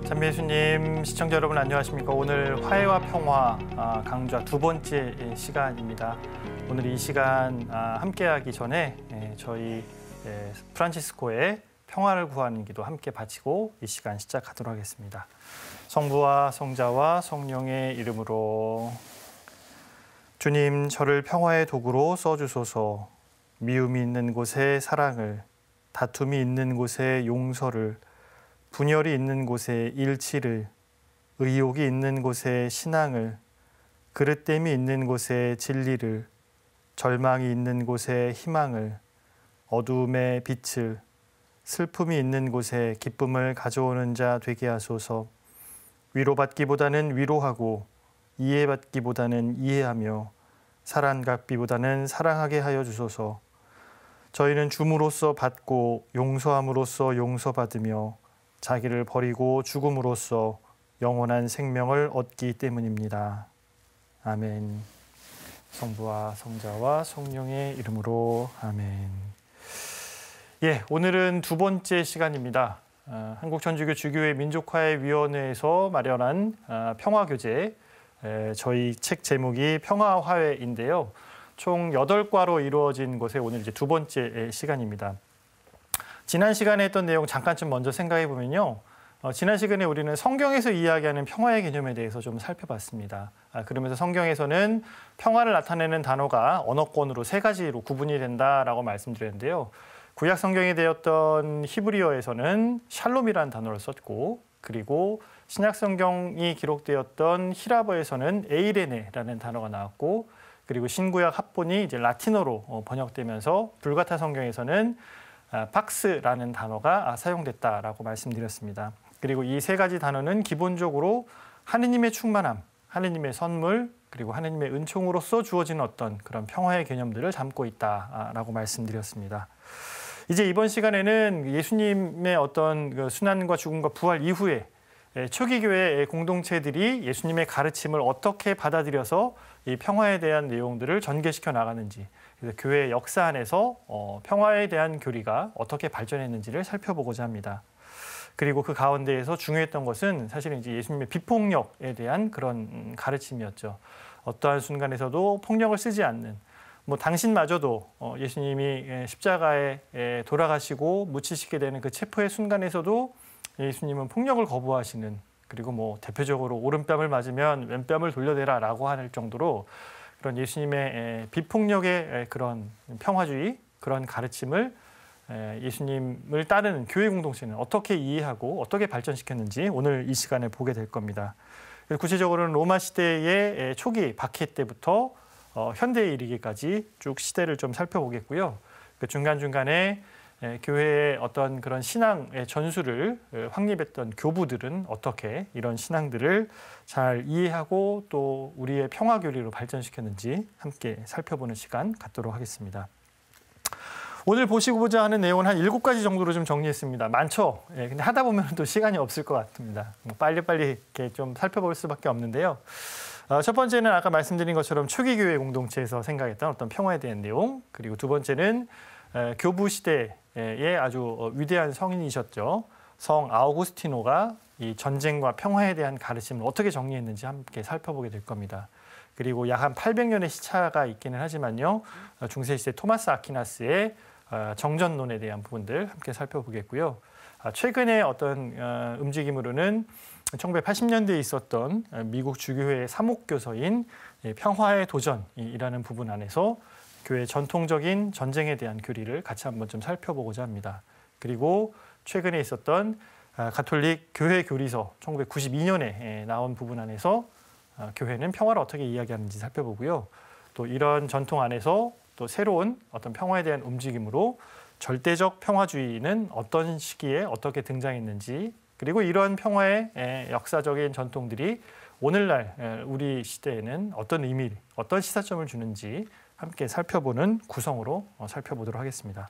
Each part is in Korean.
찬미 예수님, 시청자 여러분 안녕하십니까? 오늘 화해와 평화 강좌 두 번째 시간입니다. 오늘 이 시간 함께하기 전에 저희 프란치스코의 평화를 구하는 기도 함께 바치고 이 시간 시작하도록 하겠습니다. 성부와 성자와 성령의 이름으로. 주님, 저를 평화의 도구로 써주소서. 미움이 있는 곳에 사랑을, 다툼이 있는 곳에 용서를, 분열이 있는 곳에 일치를, 의욕이 있는 곳에 신앙을, 그릇됨이 있는 곳에 진리를, 절망이 있는 곳에 희망을, 어두움에 빛을, 슬픔이 있는 곳에 기쁨을 가져오는 자 되게 하소서. 위로받기보다는 위로하고, 이해받기보다는 이해하며, 사랑받기보다는 사랑하게 하여 주소서. 저희는 줌으로써 받고 용서함으로써 용서받으며 자기를 버리고 죽음으로써 영원한 생명을 얻기 때문입니다. 아멘. 성부와 성자와 성령의 이름으로 아멘. 오늘은 두 번째 시간입니다. 한국천주교 주교회 민족화해위원회에서 마련한 평화교재, 저희 책 제목이 평화화해인데요. 총 8과로 이루어진 것에 오늘 이제 두 번째 시간입니다. 지난 시간에 했던 내용 잠깐 좀 먼저 생각해 보면요. 지난 시간에 우리는 성경에서 이야기하는 평화의 개념에 대해서 좀 살펴봤습니다. 그러면서 성경에서는 평화를 나타내는 단어가 언어권으로 3가지로 구분이 된다라고 말씀드렸는데요. 구약 성경에 되었던 히브리어에서는 샬롬이라는 단어를 썼고, 그리고 신약 성경이 기록되었던 히라버에서는 에이레네라는 단어가 나왔고, 그리고 신구약 합본이 이제 라틴어로 번역되면서 불가타 성경에서는 팍스라는 단어가 사용됐다라고 말씀드렸습니다. 그리고 이 3가지 단어는 기본적으로 하느님의 충만함, 하느님의 선물, 그리고 하느님의 은총으로서 주어지는 어떤 그런 평화의 개념들을 담고 있다라고 말씀드렸습니다. 이제 이번 시간에는 예수님의 어떤 그 순환과 죽음과 부활 이후에 초기 교회 공동체들이 예수님의 가르침을 어떻게 받아들여서 이 평화에 대한 내용들을 전개시켜 나가는지, 그래서 교회의 역사 안에서 평화에 대한 교리가 어떻게 발전했는지를 살펴보고자 합니다. 그리고 그 가운데에서 중요했던 것은 사실은 이제 예수님의 비폭력에 대한 그런 가르침이었죠. 어떠한 순간에서도 폭력을 쓰지 않는, 당신마저도 예수님이 십자가에 돌아가시고 묻히시게 되는 그 체포의 순간에서도 예수님은 폭력을 거부하시는, 그리고 대표적으로 오른뺨을 맞으면 왼뺨을 돌려대라라고 할 정도로 그런 예수님의 비폭력의 그런 평화주의, 그런 가르침을 예수님을 따르는 교회 공동체는 어떻게 이해하고 어떻게 발전시켰는지 오늘 이 시간에 보게 될 겁니다. 구체적으로는 로마 시대의 초기 박해 때부터 현대에 이르기까지 쭉 시대를 좀 살펴보겠고요. 그 중간중간에 교회의 어떤 그런 신앙의 전수를 확립했던 교부들은 어떻게 이런 신앙들을 잘 이해하고 또 우리의 평화교리로 발전시켰는지 함께 살펴보는 시간 갖도록 하겠습니다. 오늘 보시고자 하는 내용은 한 7가지 정도로 좀 정리했습니다. 많죠? 근데 하다 보면 또 시간이 없을 것 같습니다. 빨리빨리 이렇게 좀 살펴볼 수밖에 없는데요. 첫 번째는 아까 말씀드린 것처럼 초기 교회 공동체에서 생각했던 어떤 평화에 대한 내용, 그리고 두 번째는 교부 시대의 아주 위대한 성인이셨죠. 성 아우구스티노가 이 전쟁과 평화에 대한 가르침을 어떻게 정리했는지 함께 살펴보게 될 겁니다. 그리고 약 한 800년의 시차가 있기는 하지만요. 중세 시대 토마스 아퀴나스의 정전론에 대한 부분들 함께 살펴보겠고요. 최근에 어떤 움직임으로는 1980년대에 있었던 미국 주교회의 사목교서인 평화의 도전이라는 부분 안에서 교회의 전통적인 전쟁에 대한 교리를 같이 한번 좀 살펴보고자 합니다. 그리고 최근에 있었던 가톨릭 교회 교리서 1992년에 나온 부분 안에서 교회는 평화를 어떻게 이야기하는지 살펴보고요. 또 이런 전통 안에서 또 새로운 어떤 평화에 대한 움직임으로 절대적 평화주의는 어떤 시기에 어떻게 등장했는지, 그리고 이러한 평화의 역사적인 전통들이 오늘날 우리 시대에는 어떤 의미, 어떤 시사점을 주는지 함께 살펴보는 구성으로 살펴보도록 하겠습니다.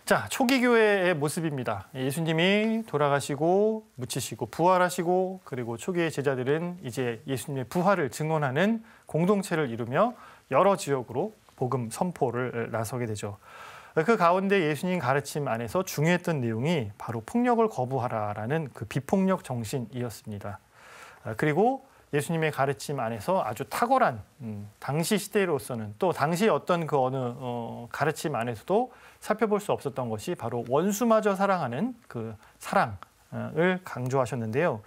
자, 초기 교회의 모습입니다. 예수님이 돌아가시고 묻히시고 부활하시고, 그리고 초기의 제자들은 이제 예수님의 부활을 증언하는 공동체를 이루며 여러 지역으로 복음 선포를 나서게 되죠. 그 가운데 예수님 가르침 안에서 중요했던 내용이 바로 폭력을 거부하라라는 그 비폭력 정신이었습니다. 그리고 예수님의 가르침 안에서 아주 탁월한 당시 시대로서는 또 당시 어떤 그 어느 가르침 안에서도 살펴볼 수 없었던 것이 바로 원수마저 사랑하는 그 사랑을 강조하셨는데요.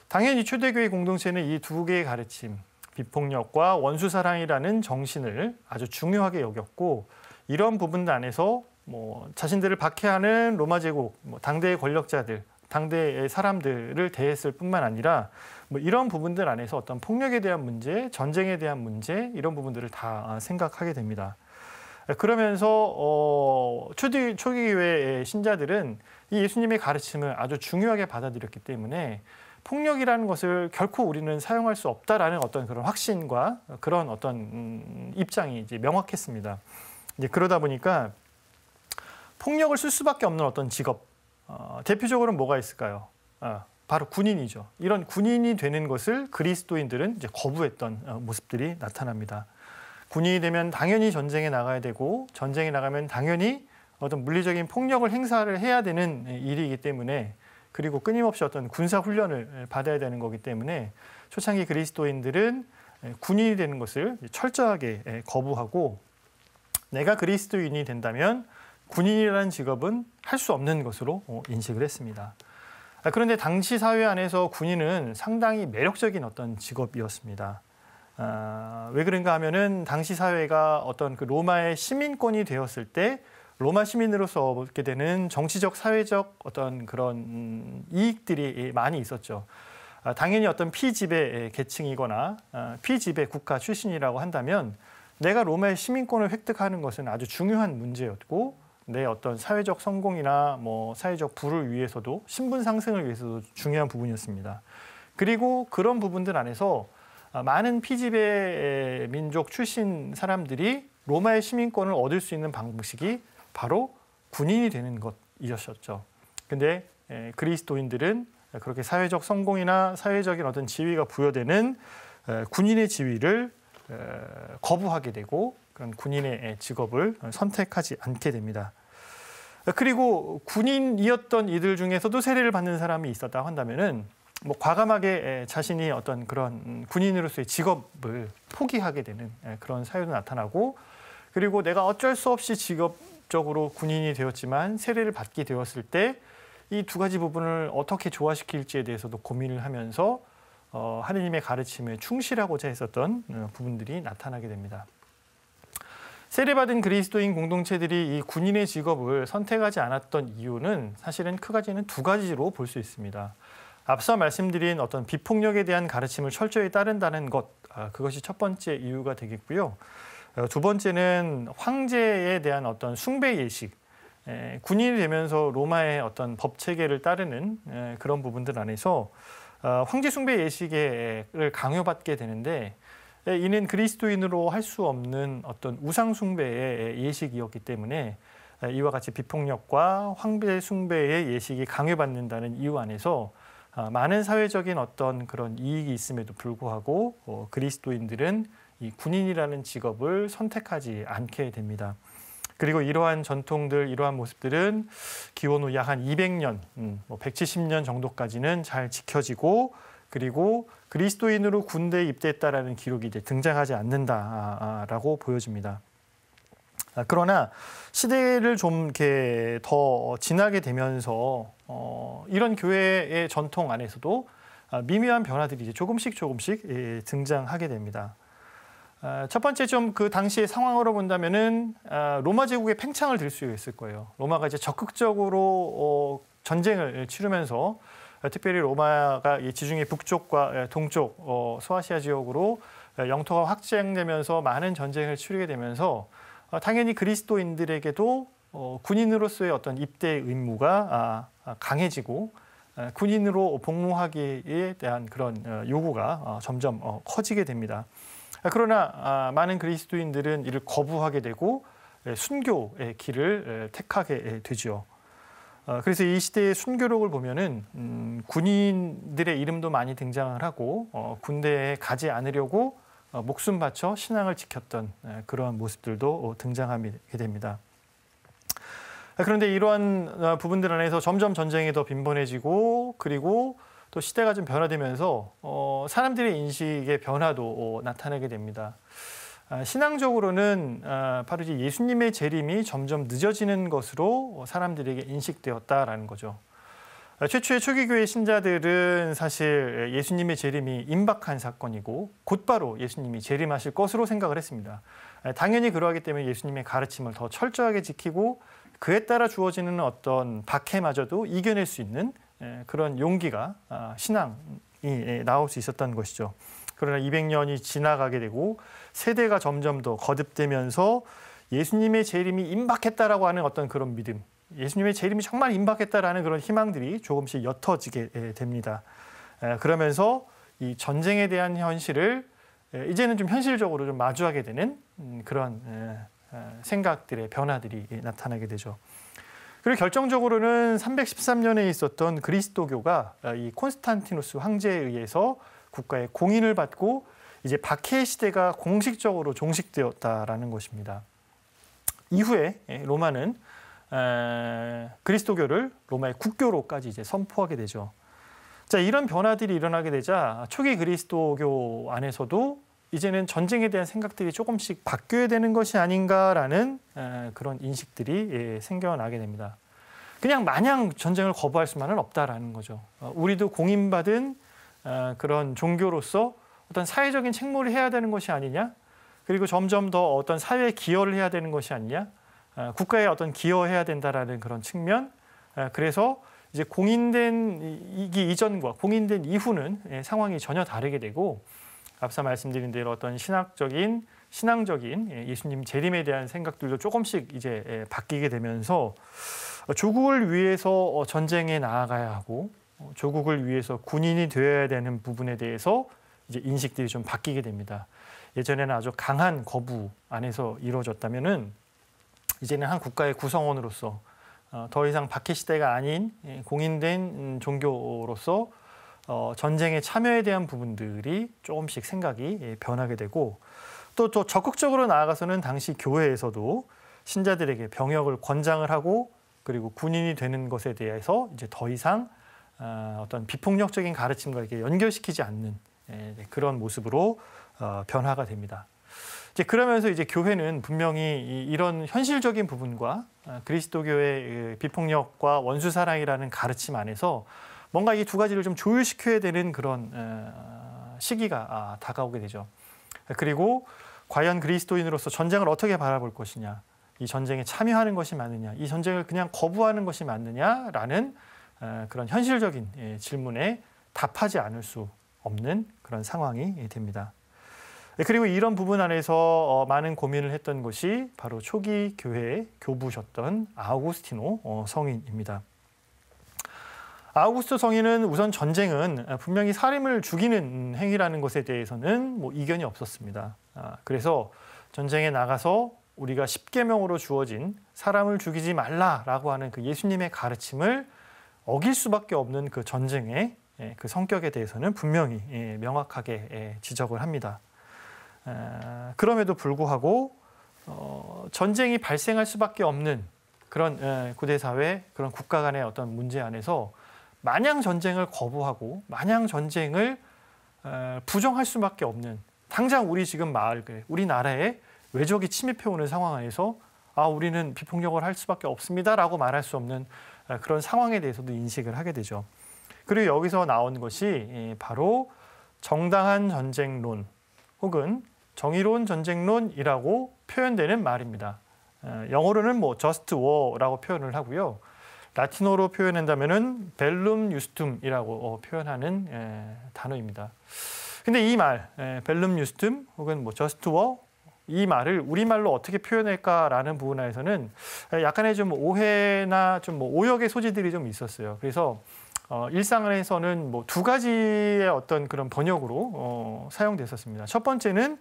당연히 초대교회 공동체는 이 두 개의 가르침, 비폭력과 원수 사랑이라는 정신을 아주 중요하게 여겼고 이런 부분들 안에서 자신들을 박해하는 로마 제국, 당대의 권력자들, 당대의 사람들을 대했을 뿐만 아니라 이런 부분들 안에서 어떤 폭력에 대한 문제, 전쟁에 대한 문제 이런 부분들을 다 생각하게 됩니다. 그러면서 초기 교회의 신자들은 이 예수님의 가르침을 아주 중요하게 받아들였기 때문에 폭력이라는 것을 결코 우리는 사용할 수 없다라는 어떤 그런 확신과 그런 어떤 입장이 이제 명확했습니다. 이제 그러다 보니까 폭력을 쓸 수밖에 없는 어떤 직업, 대표적으로는 뭐가 있을까요? 바로 군인이죠. 이런 군인이 되는 것을 그리스도인들은 이제 거부했던 모습들이 나타납니다. 군인이 되면 당연히 전쟁에 나가야 되고 전쟁에 나가면 당연히 어떤 물리적인 폭력을 행사를 해야 되는 일이기 때문에 그리고 끊임없이 어떤 군사 훈련을 받아야 되는 거기 때문에 초창기 그리스도인들은 군인이 되는 것을 철저하게 거부하고 내가 그리스도인이 된다면 군인이라는 직업은 할 수 없는 것으로 인식을 했습니다. 그런데 당시 사회 안에서 군인은 상당히 매력적인 어떤 직업이었습니다. 왜 그런가 하면은 당시 사회가 어떤 그 로마의 시민권이 되었을 때 로마 시민으로서 얻게 되는 정치적, 사회적 어떤 그런 이익들이 많이 있었죠. 당연히 어떤 피지배 계층이거나 피지배 국가 출신이라고 한다면 내가 로마의 시민권을 획득하는 것은 아주 중요한 문제였고 내 어떤 사회적 성공이나 사회적 부를 위해서도 신분 상승을 위해서도 중요한 부분이었습니다. 그리고 그런 부분들 안에서 많은 피지배 민족 출신 사람들이 로마의 시민권을 얻을 수 있는 방식이 바로 군인이 되는 것이었죠. 근데 그리스도인들은 그렇게 사회적 성공이나 사회적인 어떤 지위가 부여되는 군인의 지위를 거부하게 되고 그런 군인의 직업을 선택하지 않게 됩니다. 그리고 군인이었던 이들 중에서도 세례를 받는 사람이 있었다 한다면은 과감하게 자신이 어떤 그런 군인으로서의 직업을 포기하게 되는 그런 사유도 나타나고 그리고 내가 어쩔 수 없이 직업적으로 군인이 되었지만 세례를 받게 되었을 때 이 두 가지 부분을 어떻게 조화시킬지에 대해서도 고민을 하면서 하느님의 가르침에 충실하고자 했었던 부분들이 나타나게 됩니다. 세례받은 그리스도인 공동체들이 이 군인의 직업을 선택하지 않았던 이유는 사실은 크게는 두 가지로 볼 수 있습니다. 앞서 말씀드린 어떤 비폭력에 대한 가르침을 철저히 따른다는 것, 그것이 첫 번째 이유가 되겠고요. 두 번째는 황제에 대한 어떤 숭배 예식, 군인이 되면서 로마의 어떤 법 체계를 따르는 그런 부분들 안에서 황제 숭배 예식을 강요받게 되는데 이는 그리스도인으로 할 수 없는 어떤 우상 숭배의 예식이었기 때문에 이와 같이 비폭력과 황제 숭배의 예식이 강요받는다는 이유 안에서 많은 사회적인 어떤 그런 이익이 있음에도 불구하고 그리스도인들은 이 군인이라는 직업을 선택하지 않게 됩니다. 그리고 이러한 전통들, 이러한 모습들은 기원 후 약 한 200년, 170년 정도까지는 잘 지켜지고 그리고 그리스도인으로 군대에 입대했다라는 기록이 이제 등장하지 않는다라고 보여집니다. 그러나 시대를 좀 이렇게 더 지나게 되면서 이런 교회의 전통 안에서도 미묘한 변화들이 이제 조금씩 등장하게 됩니다. 첫 번째 좀 그 당시의 상황으로 본다면은 로마 제국의 팽창을 들 수 있을 거예요. 로마가 이제 적극적으로 전쟁을 치르면서 특별히 로마가 지중해 북쪽과 동쪽 소아시아 지역으로 영토가 확장되면서 많은 전쟁을 치르게 되면서 당연히 그리스도인들에게도 군인으로서의 어떤 입대 의무가 강해지고 군인으로 복무하기에 대한 그런 요구가 점점 커지게 됩니다. 그러나 많은 그리스도인들은 이를 거부하게 되고 순교의 길을 택하게 되죠. 그래서 이 시대의 순교록을 보면은 군인들의 이름도 많이 등장을 하고 군대에 가지 않으려고 목숨 바쳐 신앙을 지켰던 그러한 모습들도 등장하게 됩니다. 그런데 이러한 부분들 안에서 점점 전쟁이 더 빈번해지고 그리고 또 시대가 좀 변화되면서 사람들의 인식의 변화도 나타나게 됩니다. 신앙적으로는 바로 이제 예수님의 재림이 점점 늦어지는 것으로 사람들에게 인식되었다라는 거죠. 최초의 초기교회 신자들은 사실 예수님의 재림이 임박한 사건이고 곧바로 예수님이 재림하실 것으로 생각을 했습니다. 당연히 그러하기 때문에 예수님의 가르침을 더 철저하게 지키고 그에 따라 주어지는 어떤 박해마저도 이겨낼 수 있는 그런 용기가 신앙이 나올 수 있었던 것이죠. 그러나 200년이 지나가게 되고 세대가 점점 더 거듭되면서 예수님의 재림이 임박했다라고 하는 어떤 그런 믿음, 예수님의 재림이 정말 임박했다라는 그런 희망들이 조금씩 옅어지게 됩니다. 그러면서 이 전쟁에 대한 현실을 이제는 좀 현실적으로 좀 마주하게 되는 그런 생각들의 변화들이 나타나게 되죠. 그리고 결정적으로는 313년에 있었던 그리스도교가 이 콘스탄티누스 황제에 의해서 국가의 공인을 받고 이제 박해 시대가 공식적으로 종식되었다라는 것입니다. 이후에 로마는 그리스도교를 로마의 국교로까지 이제 선포하게 되죠. 자, 이런 변화들이 일어나게 되자 초기 그리스도교 안에서도 이제는 전쟁에 대한 생각들이 조금씩 바뀌어야 되는 것이 아닌가라는 그런 인식들이 생겨나게 됩니다. 그냥 마냥 전쟁을 거부할 수만은 없다라는 거죠. 우리도 공인받은 그런 종교로서 어떤 사회적인 책무를 해야 되는 것이 아니냐? 그리고 점점 더 어떤 사회에 기여를 해야 되는 것이 아니냐? 국가에 어떤 기여해야 된다라는 그런 측면. 그래서 이제 공인된 이기 이전과 공인된 이후는 상황이 전혀 다르게 되고 앞서 말씀드린 대로 어떤 신앙적인 예수님 재림에 대한 생각들도 조금씩 이제 바뀌게 되면서 조국을 위해서 전쟁에 나아가야 하고 조국을 위해서 군인이 되어야 되는 부분에 대해서 이제 인식들이 좀 바뀌게 됩니다. 예전에는 아주 강한 거부 안에서 이루어졌다면은 이제는 한 국가의 구성원으로서 더 이상 박해 시대가 아닌 공인된 종교로서 전쟁에 참여에 대한 부분들이 조금씩 생각이 변하게 되고 또 적극적으로 나아가서는 당시 교회에서도 신자들에게 병역을 권장을 하고 그리고 군인이 되는 것에 대해서 이제 더 이상 어떤 비폭력적인 가르침과 이렇게 연결시키지 않는 그런 모습으로 변화가 됩니다. 이제 그러면서 이제 교회는 분명히 이런 현실적인 부분과 그리스도교의 비폭력과 원수사랑이라는 가르침 안에서 뭔가 이 두 가지를 좀 조율시켜야 되는 그런 시기가 다가오게 되죠. 그리고 과연 그리스도인으로서 전쟁을 어떻게 바라볼 것이냐, 이 전쟁에 참여하는 것이 맞느냐, 이 전쟁을 그냥 거부하는 것이 맞느냐라는 그런 현실적인 질문에 답하지 않을 수 없는 그런 상황이 됩니다. 그리고 이런 부분 안에서 많은 고민을 했던 것이 바로 초기 교회의 교부셨던 아우구스티노 성인입니다. 아우구스토 성인은 우선 전쟁은 분명히 사람을 죽이는 행위라는 것에 대해서는 뭐 이견이 없었습니다. 그래서 전쟁에 나가서 우리가 십계명으로 주어진 사람을 죽이지 말라라고 하는 그 예수님의 가르침을 어길 수밖에 없는 그 전쟁의 그 성격에 대해서는 분명히 명확하게 지적을 합니다. 그럼에도 불구하고 전쟁이 발생할 수밖에 없는 그런 고대 사회, 그런 국가 간의 어떤 문제 안에서 마냥 전쟁을 거부하고 마냥 전쟁을 부정할 수밖에 없는 당장 우리 지금 마을, 우리 나라에 외적이 침입해오는 상황 안에서 우리는 비폭력을 할 수밖에 없습니다라고 말할 수 없는 그런 상황에 대해서도 인식을 하게 되죠. 그리고 여기서 나온 것이 바로 정당한 전쟁론 혹은 정의로운 전쟁론이라고 표현되는 말입니다. 영어로는 뭐 just war라고 표현을 하고요. 라틴어로 표현한다면은 벨룸 유스툼이라고 표현하는 단어입니다. 근데 이 말, 벨룸 유스툼 혹은 뭐 just war 이 말을 우리말로 어떻게 표현할까라는 부분에서는 약간의 좀 오해나 좀 뭐 오역의 소지들이 좀 있었어요. 그래서 일상에서는 뭐 두 가지의 어떤 그런 번역으로 사용됐었습니다. 첫 번째는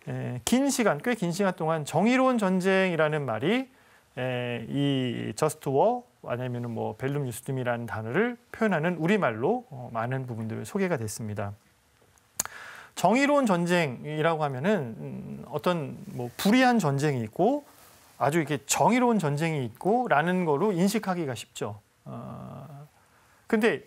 꽤 긴 시간 동안 정의로운 전쟁이라는 말이 이 just war 아니면은 뭐 벨룸 유스툼이라는 단어를 표현하는 우리말로 많은 부분들 소개가 됐습니다. 정의로운 전쟁이라고 하면은 어떤 뭐 불의한 전쟁이 있고 아주 이렇게 정의로운 전쟁이 있고라는 거로 인식하기가 쉽죠. 근데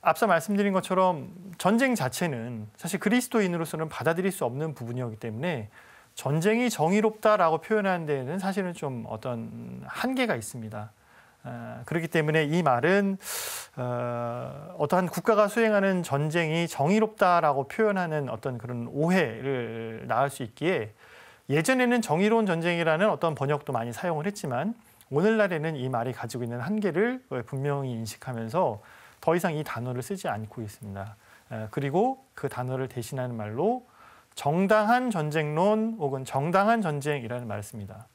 앞서 말씀드린 것처럼 전쟁 자체는 사실 그리스도인으로서는 받아들일 수 없는 부분이었기 때문에 전쟁이 정의롭다라고 표현하는 데에는 사실은 좀 어떤 한계가 있습니다. 그렇기 때문에 이 말은 어떠한 국가가 수행하는 전쟁이 정의롭다라고 표현하는 어떤 그런 오해를 낳을 수 있기에 예전에는 정의로운 전쟁이라는 어떤 번역도 많이 사용을 했지만 오늘날에는 이 말이 가지고 있는 한계를 분명히 인식하면서 더 이상 이 단어를 쓰지 않고 있습니다. 그리고 그 단어를 대신하는 말로 정당한 전쟁론 혹은 정당한 전쟁이라는 말을 씁니다.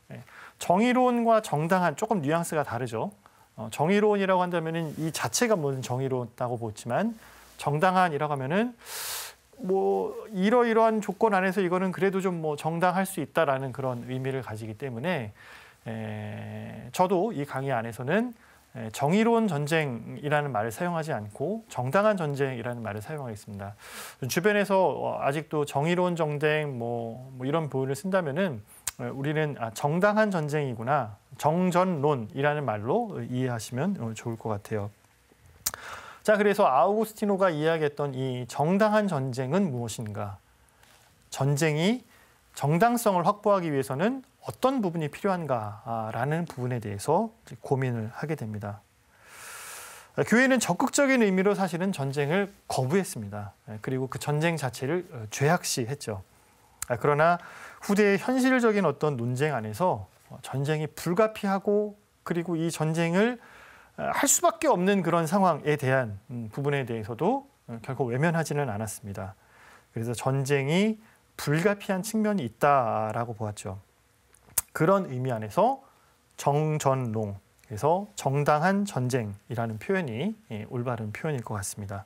정의로운과 정당한 조금 뉘앙스가 다르죠. 정의로운이라고 한다면 이 자체가 무슨 정의롭다고 보지만 정당한이라고 하면은 뭐 이러이러한 조건 안에서 이거는 그래도 좀 뭐 정당할 수 있다라는 그런 의미를 가지기 때문에 저도 이 강의 안에서는 정의로운 전쟁이라는 말을 사용하지 않고 정당한 전쟁이라는 말을 사용하겠습니다. 주변에서 아직도 정의로운 전쟁 뭐 이런 표현을 쓴다면은 우리는 정당한 전쟁이구나, 정전론이라는 말로 이해하시면 좋을 것 같아요. 자, 그래서 아우구스티노가 이야기했던 이 정당한 전쟁은 무엇인가? 전쟁이 정당성을 확보하기 위해서는 어떤 부분이 필요한가라는 부분에 대해서 고민을 하게 됩니다. 교회는 적극적인 의미로 사실은 전쟁을 거부했습니다. 그리고 그 전쟁 자체를 죄악시했죠. 그러나 후대의 현실적인 어떤 논쟁 안에서 전쟁이 불가피하고 그리고 이 전쟁을 할 수밖에 없는 그런 상황에 대한 부분에 대해서도 결코 외면하지는 않았습니다. 그래서 전쟁이 불가피한 측면이 있다라고 보았죠. 그런 의미 안에서 정전론, 그래서 정당한 전쟁이라는 표현이 올바른 표현일 것 같습니다.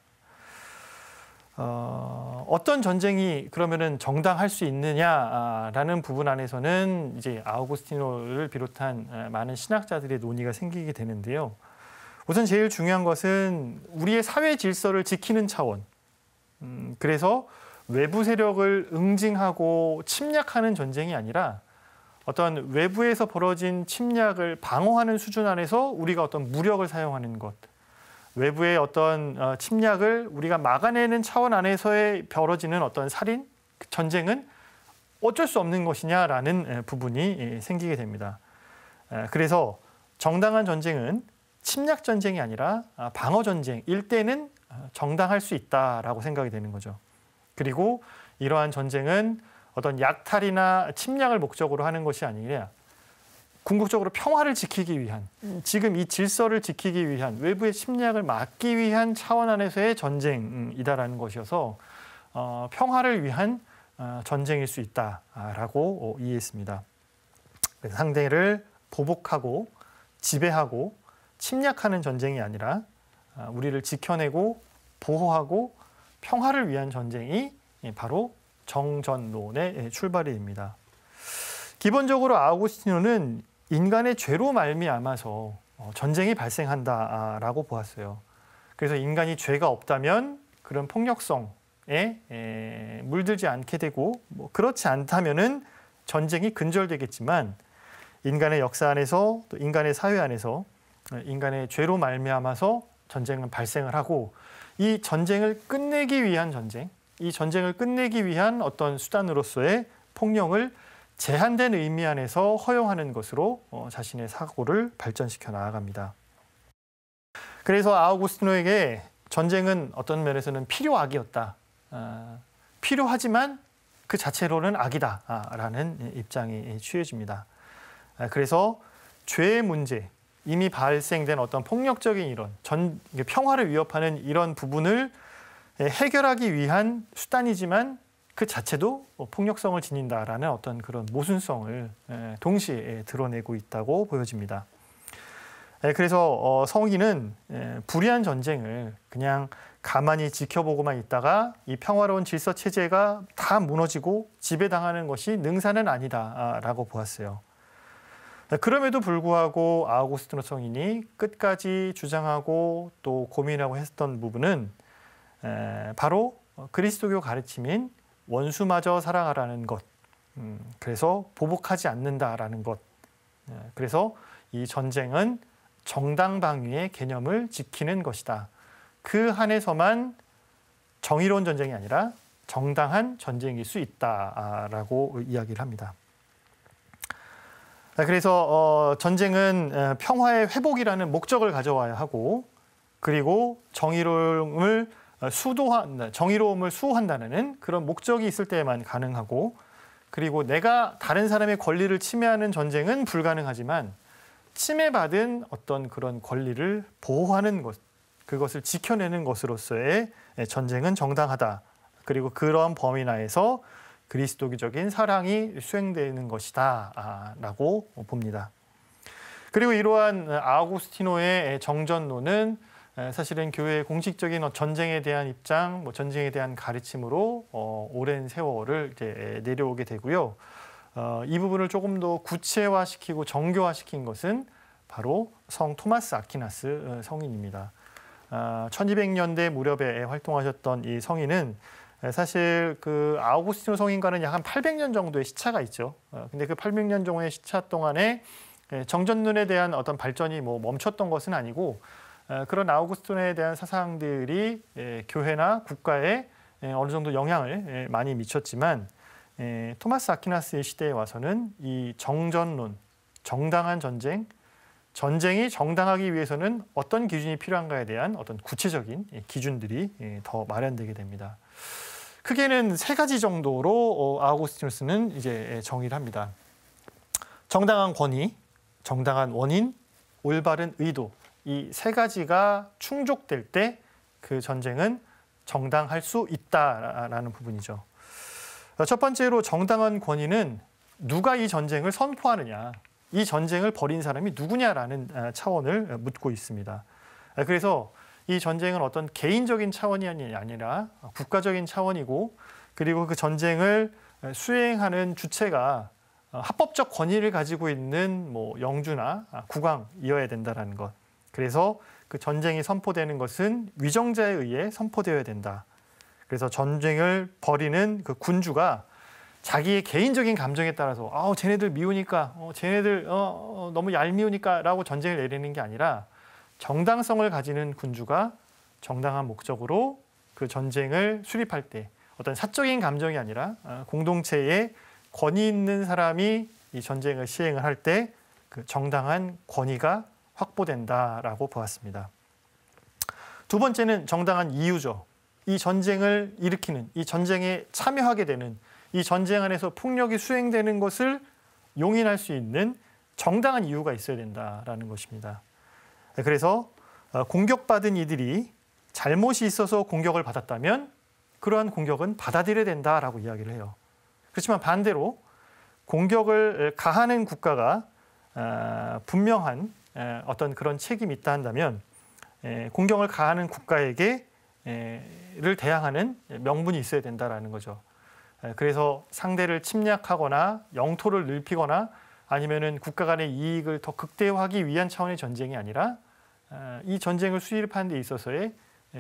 어떤 전쟁이 그러면은 정당할 수 있느냐라는 부분 안에서는 이제 아우구스티노를 비롯한 많은 신학자들의 논의가 생기게 되는데요. 우선 제일 중요한 것은 우리의 사회 질서를 지키는 차원. 그래서 외부 세력을 응징하고 침략하는 전쟁이 아니라 어떤 외부에서 벌어진 침략을 방어하는 수준 안에서 우리가 어떤 무력을 사용하는 것. 외부의 어떤 침략을 우리가 막아내는 차원 안에서의 벌어지는 어떤 살인, 전쟁은 어쩔 수 없는 것이냐라는 부분이 생기게 됩니다. 그래서 정당한 전쟁은 침략 전쟁이 아니라 방어 전쟁일 때는 정당할 수 있다라고 생각이 되는 거죠. 그리고 이러한 전쟁은 어떤 약탈이나 침략을 목적으로 하는 것이 아니라 궁극적으로 평화를 지키기 위한, 지금 이 질서를 지키기 위한, 외부의 침략을 막기 위한 차원 안에서의 전쟁이다라는 것이어서 평화를 위한 전쟁일 수 있다라고 이해했습니다. 상대를 보복하고 지배하고 침략하는 전쟁이 아니라 우리를 지켜내고 보호하고 평화를 위한 전쟁이 바로 정전론의 출발이 됩니다. 기본적으로 아우구스티노는 인간의 죄로 말미암아서 전쟁이 발생한다라고 보았어요. 그래서 인간이 죄가 없다면 그런 폭력성에 물들지 않게 되고 그렇지 않다면은 전쟁이 근절되겠지만 인간의 역사 안에서 또 인간의 사회 안에서 인간의 죄로 말미암아서 전쟁은 발생을 하고 이 전쟁을 끝내기 위한 전쟁, 이 전쟁을 끝내기 위한 어떤 수단으로서의 폭력을 제한된 의미 안에서 허용하는 것으로 자신의 사고를 발전시켜 나아갑니다. 그래서 아우구스티노에게 전쟁은 어떤 면에서는 필요악이었다. 필요하지만 그 자체로는 악이다라는 입장이 취해집니다. 그래서 죄의 문제, 이미 발생된 어떤 폭력적인 이런 평화를 위협하는 이런 부분을 해결하기 위한 수단이지만 그 자체도 폭력성을 지닌다라는 어떤 그런 모순성을 동시에 드러내고 있다고 보여집니다. 그래서 성인은 불의한 전쟁을 그냥 가만히 지켜보고만 있다가 이 평화로운 질서 체제가 다 무너지고 지배당하는 것이 능사는 아니다라고 보았어요. 그럼에도 불구하고 아우구스티노 성인이 끝까지 주장하고 또 고민하고 했던 부분은 바로 그리스도교 가르침인 원수마저 사랑하라는 것, 그래서 보복하지 않는다라는 것, 그래서 이 전쟁은 정당방위의 개념을 지키는 것이다. 그 한에서만 정의로운 전쟁이 아니라 정당한 전쟁일 수 있다라고 이야기를 합니다. 그래서 전쟁은 평화의 회복이라는 목적을 가져와야 하고, 그리고 정의로움을 수호한다는 그런 목적이 있을 때만 가능하고, 그리고 내가 다른 사람의 권리를 침해하는 전쟁은 불가능하지만 침해받은 어떤 그런 권리를 보호하는 것, 그것을 지켜내는 것으로서의 전쟁은 정당하다. 그리고 그러한 범위 내에서 그리스도교적인 사랑이 수행되는 것이다 라고 봅니다. 그리고 이러한 아우구스티노의 정전론은 사실은 교회의 공식적인 전쟁에 대한 입장, 전쟁에 대한 가르침으로 오랜 세월을 이제 내려오게 되고요. 이 부분을 조금 더 구체화시키고 정교화시킨 것은 바로 성 토마스 아퀴나스 성인입니다. 1200년대 무렵에 활동하셨던 이 성인은 사실 그 아우구스티노 성인과는 약 한 800년 정도의 시차가 있죠. 근데 그 800년 정도의 시차 동안에 정전론에 대한 어떤 발전이 멈췄던 것은 아니고, 그런 아우구스티노에 대한 사상들이 교회나 국가에 어느 정도 영향을 많이 미쳤지만, 토마스 아퀴나스의 시대에 와서는 이 정전론, 정당한 전쟁, 전쟁이 정당하기 위해서는 어떤 기준이 필요한가에 대한 어떤 구체적인 기준들이 더 마련되게 됩니다. 크게는 세 가지 정도로 아우구스티누스는 이제 정의를 합니다. 정당한 권위, 정당한 원인, 올바른 의도, 이 세 가지가 충족될 때 그 전쟁은 정당할 수 있다라는 부분이죠. 첫 번째로 정당한 권위는 누가 이 전쟁을 선포하느냐, 이 전쟁을 벌인 사람이 누구냐라는 차원을 묻고 있습니다. 그래서 이 전쟁은 어떤 개인적인 차원이 아니라 국가적인 차원이고, 그리고 그 전쟁을 수행하는 주체가 합법적 권위를 가지고 있는 영주나 국왕이어야 된다는 것. 그래서 그 전쟁이 선포되는 것은 위정자에 의해 선포되어야 된다. 그래서 전쟁을 벌이는 그 군주가 자기의 개인적인 감정에 따라서 쟤네들 미우니까, 쟤네들 너무 얄미우니까 라고 전쟁을 내리는 게 아니라, 정당성을 가지는 군주가 정당한 목적으로 그 전쟁을 수립할 때 어떤 사적인 감정이 아니라 공동체에 권위 있는 사람이 이 전쟁을 시행을 할 때 그 정당한 권위가 확보된다라고 보았습니다. 두 번째는 정당한 이유죠. 이 전쟁을 일으키는, 이 전쟁에 참여하게 되는, 이 전쟁 안에서 폭력이 수행되는 것을 용인할 수 있는 정당한 이유가 있어야 된다라는 것입니다. 그래서 공격받은 이들이 잘못이 있어서 공격을 받았다면 그러한 공격은 받아들여야 된다라고 이야기를 해요. 그렇지만 반대로 공격을 가하는 국가가 분명한 어떤 그런 책임이 있다 한다면 공격을 가하는 국가에게 를 대항하는 명분이 있어야 된다라는 거죠. 그래서 상대를 침략하거나 영토를 넓히거나 아니면은 국가 간의 이익을 더 극대화하기 위한 차원의 전쟁이 아니라 이 전쟁을 수립하는 데 있어서의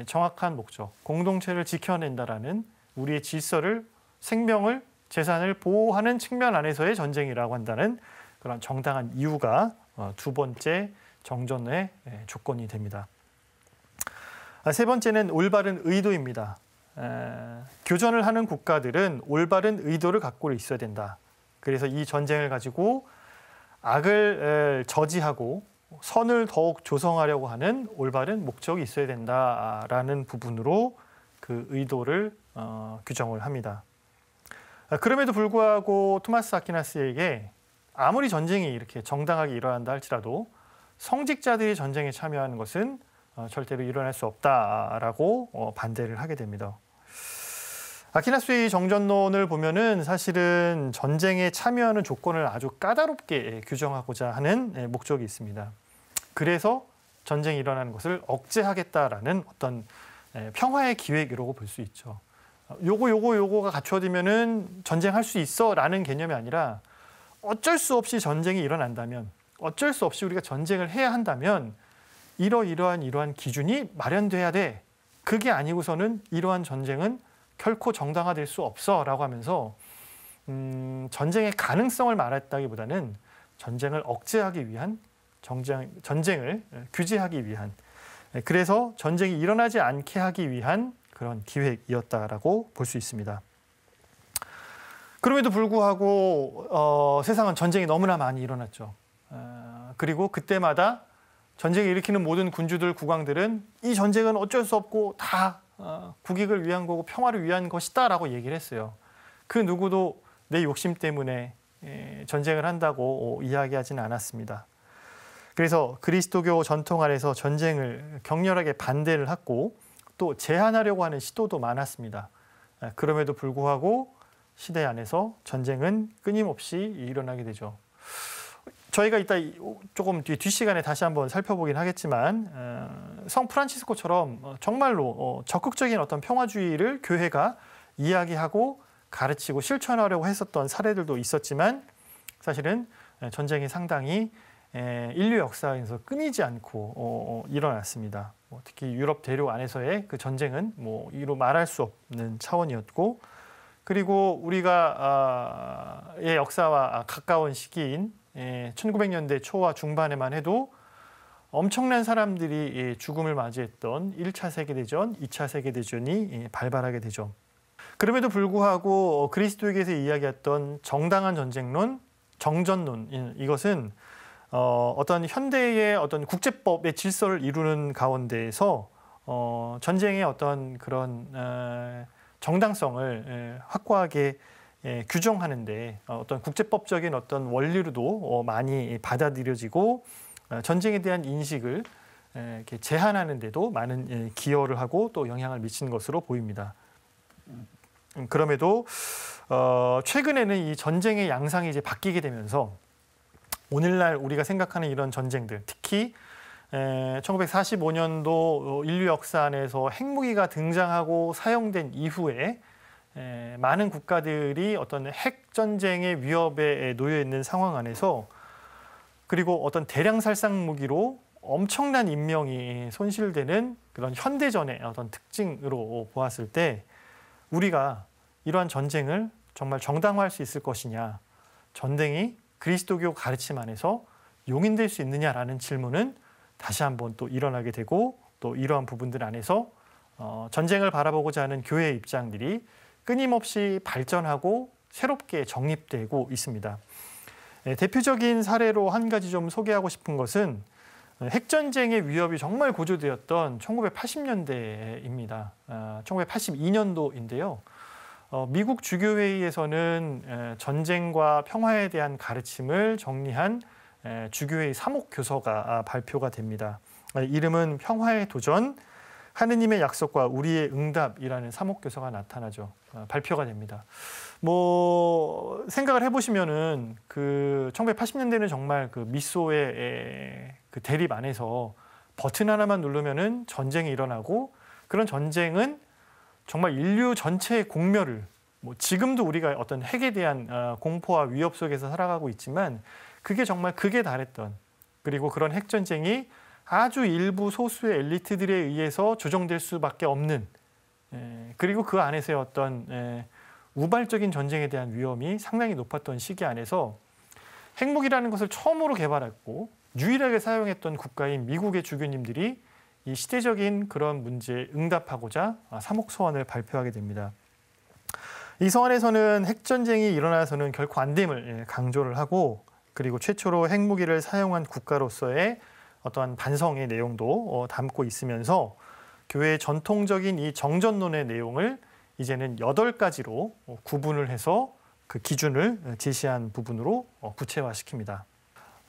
정확한 목적, 공동체를 지켜낸다라는 우리의 질서를, 생명을, 재산을 보호하는 측면 안에서의 전쟁이라고 한다는 그런 정당한 이유가 두 번째 정전의 조건이 됩니다. 세 번째는 올바른 의도입니다. 교전을 하는 국가들은 올바른 의도를 갖고 있어야 된다. 그래서 이 전쟁을 가지고 악을 저지하고 선을 더욱 조성하려고 하는 올바른 목적이 있어야 된다라는 부분으로 그 의도를 규정을 합니다. 그럼에도 불구하고 토마스 아퀴나스에게 아무리 전쟁이 이렇게 정당하게 일어난다 할지라도 성직자들이 전쟁에 참여하는 것은 절대로 일어날 수 없다라고 반대를 하게 됩니다. 아퀴나스의 정전론을 보면은 사실은 전쟁에 참여하는 조건을 아주 까다롭게 규정하고자 하는 목적이 있습니다. 그래서 전쟁이 일어나는 것을 억제하겠다라는 어떤 평화의 기획이라고 볼 수 있죠. 요거가 갖춰지면은 전쟁할 수 있어라는 개념이 아니라 어쩔 수 없이 전쟁이 일어난다면, 어쩔 수 없이 우리가 전쟁을 해야 한다면 이러한 기준이 마련돼야 돼. 그게 아니고서는 이러한 전쟁은 결코 정당화될 수 없어라고 하면서 전쟁의 가능성을 말했다기보다는 전쟁을 억제하기 위한 전쟁을 규제하기 위한 그래서 전쟁이 일어나지 않게 하기 위한 그런 기획이었다라고 볼 수 있습니다. 그럼에도 불구하고 세상은 전쟁이 너무나 많이 일어났죠. 그리고 그때마다 전쟁을 일으키는 모든 군주들, 국왕들은 이 전쟁은 어쩔 수 없고 다 국익을 위한 거고 평화를 위한 것이다라고 얘기를 했어요. 그 누구도 내 욕심 때문에 전쟁을 한다고 이야기하지는 않았습니다. 그래서 그리스도교 전통 안에서 전쟁을 격렬하게 반대를 했고 또 제한하려고 하는 시도도 많았습니다. 그럼에도 불구하고 시대 안에서 전쟁은 끊임없이 일어나게 되죠. 저희가 이따 조금 뒷시간에 다시 한번 살펴보긴 하겠지만 성 프란치스코처럼 정말로 적극적인 어떤 평화주의를 교회가 이야기하고 가르치고 실천하려고 했었던 사례들도 있었지만 사실은 전쟁이 상당히 인류 역사에서 끊이지 않고 일어났습니다. 특히 유럽 대륙 안에서의 그 전쟁은 이로 말할 수 없는 차원이었고 그리고 우리가 의 역사와 가까운 시기인 1900년대 초와 중반에만 해도 엄청난 사람들이 죽음을 맞이했던 1차 세계대전, 2차 세계대전이 발발하게 되죠. 그럼에도 불구하고 그리스도에게서 이야기했던 정당한 전쟁론, 정전론 이것은 어떤 현대의 어떤 국제법의 질서를 이루는 가운데에서 전쟁의 어떤 그런 정당성을 확고하게 규정하는데 어떤 국제법적인 어떤 원리로도 많이 받아들여지고 전쟁에 대한 인식을 이렇게 제한하는 데도 많은 기여를 하고 또 영향을 미치는 것으로 보입니다. 그럼에도 최근에는 이 전쟁의 양상이 이제 바뀌게 되면서 오늘날 우리가 생각하는 이런 전쟁들, 특히 1945년도 인류 역사 안에서 핵무기가 등장하고 사용된 이후에 많은 국가들이 어떤 핵전쟁의 위협에 놓여 있는 상황 안에서 그리고 어떤 대량 살상 무기로 엄청난 인명이 손실되는 그런 현대전의 어떤 특징으로 보았을 때 우리가 이러한 전쟁을 정말 정당화할 수 있을 것이냐, 전쟁이 그리스도교 가르침 안에서 용인될 수 있느냐라는 질문은 다시 한번 또 일어나게 되고 또 이러한 부분들 안에서 전쟁을 바라보고자 하는 교회의 입장들이 끊임없이 발전하고 새롭게 정립되고 있습니다. 대표적인 사례로 한 가지 좀 소개하고 싶은 것은 핵전쟁의 위협이 정말 고조되었던 1980년대입니다. 1982년도인데요. 미국 주교회의에서는 전쟁과 평화에 대한 가르침을 정리한 주교회의 사목교서가 발표가 됩니다. 이름은 평화의 도전, 하느님의 약속과 우리의 응답이라는 사목교서가 나타나죠. 발표가 됩니다. 생각을 해보시면은 그 1980년대는 정말 그 미소의 그 대립 안에서 버튼 하나만 누르면은 전쟁이 일어나고 그런 전쟁은 정말 인류 전체의 공멸을 지금도 우리가 어떤 핵에 대한 공포와 위협 속에서 살아가고 있지만 그게 정말 극에 달했던 그리고 그런 핵전쟁이 아주 일부 소수의 엘리트들에 의해서 조정될 수밖에 없는 그리고 그 안에서의 어떤 우발적인 전쟁에 대한 위험이 상당히 높았던 시기 안에서 핵무기라는 것을 처음으로 개발했고 유일하게 사용했던 국가인 미국의 주교님들이 이 시대적인 그런 문제에 응답하고자 사목서원을 발표하게 됩니다. 이 서원에서는 핵전쟁이 일어나서는 결코 안 됨을 강조를 하고 그리고 최초로 핵무기를 사용한 국가로서의 어떠한 반성의 내용도 담고 있으면서 교회의 전통적인 이 정전론의 내용을 이제는 8가지로 구분을 해서 그 기준을 제시한 부분으로 구체화시킵니다.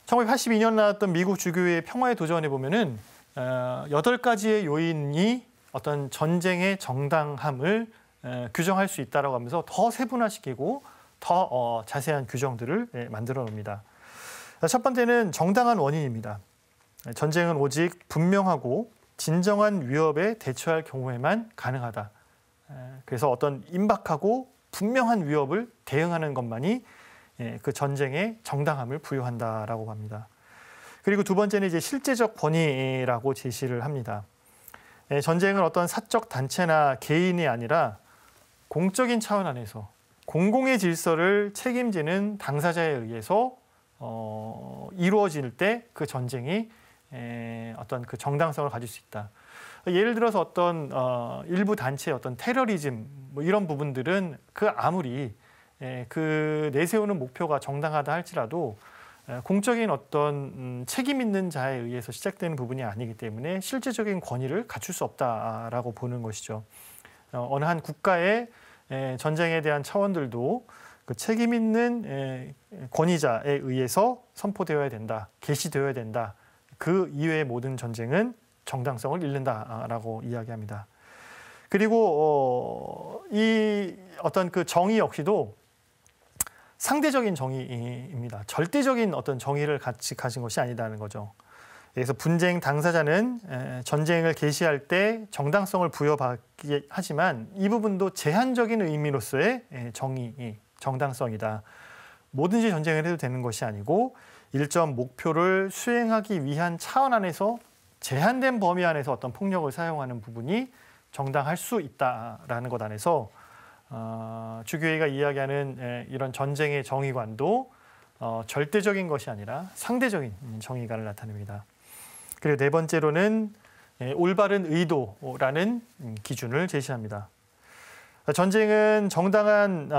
1982년 나왔던 미국 주교회의 평화의 도전에 보면은 8가지의 요인이 어떤 전쟁의 정당함을 규정할 수 있다라고 하면서 더 세분화시키고 더 자세한 규정들을 만들어 놓습니다. 첫 번째는 정당한 원인입니다. 전쟁은 오직 분명하고 진정한 위협에 대처할 경우에만 가능하다. 그래서 어떤 임박하고 분명한 위협을 대응하는 것만이 그 전쟁의 정당함을 부여한다라고 합니다. 그리고 두 번째는 이제 실제적 권위라고 제시를 합니다. 전쟁은 어떤 사적 단체나 개인이 아니라 공적인 차원 안에서 공공의 질서를 책임지는 당사자에 의해서 이루어질 때 그 전쟁이 어떤 그 정당성을 가질 수 있다. 예를 들어서 어떤 일부 단체의 어떤 테러리즘 뭐 이런 부분들은 그 아무리 그 내세우는 목표가 정당하다 할지라도 공적인 어떤 책임 있는 자에 의해서 시작되는 부분이 아니기 때문에 실제적인 권위를 갖출 수 없다라고 보는 것이죠. 어느 한 국가의 전쟁에 대한 차원들도 그 책임 있는 권위자에 의해서 선포되어야 된다, 개시되어야 된다. 그 이외의 모든 전쟁은 정당성을 잃는다라고 이야기합니다. 그리고 이 어떤 그 정의 역시도 상대적인 정의입니다. 절대적인 어떤 정의를 같이 가진 것이 아니다는 거죠. 그래서 분쟁 당사자는 전쟁을 개시할 때 정당성을 부여받게 하지만 이 부분도 제한적인 의미로서의 정당성이다. 뭐든지 전쟁을 해도 되는 것이 아니고 일정 목표를 수행하기 위한 차원 안에서 제한된 범위 안에서 어떤 폭력을 사용하는 부분이 정당할 수 있다라는 것 안에서 주교회가 이야기하는 이런 전쟁의 정의관도 절대적인 것이 아니라 상대적인 정의관을 나타냅니다. 그리고 네 번째로는 올바른 의도라는 기준을 제시합니다. 전쟁은 정당한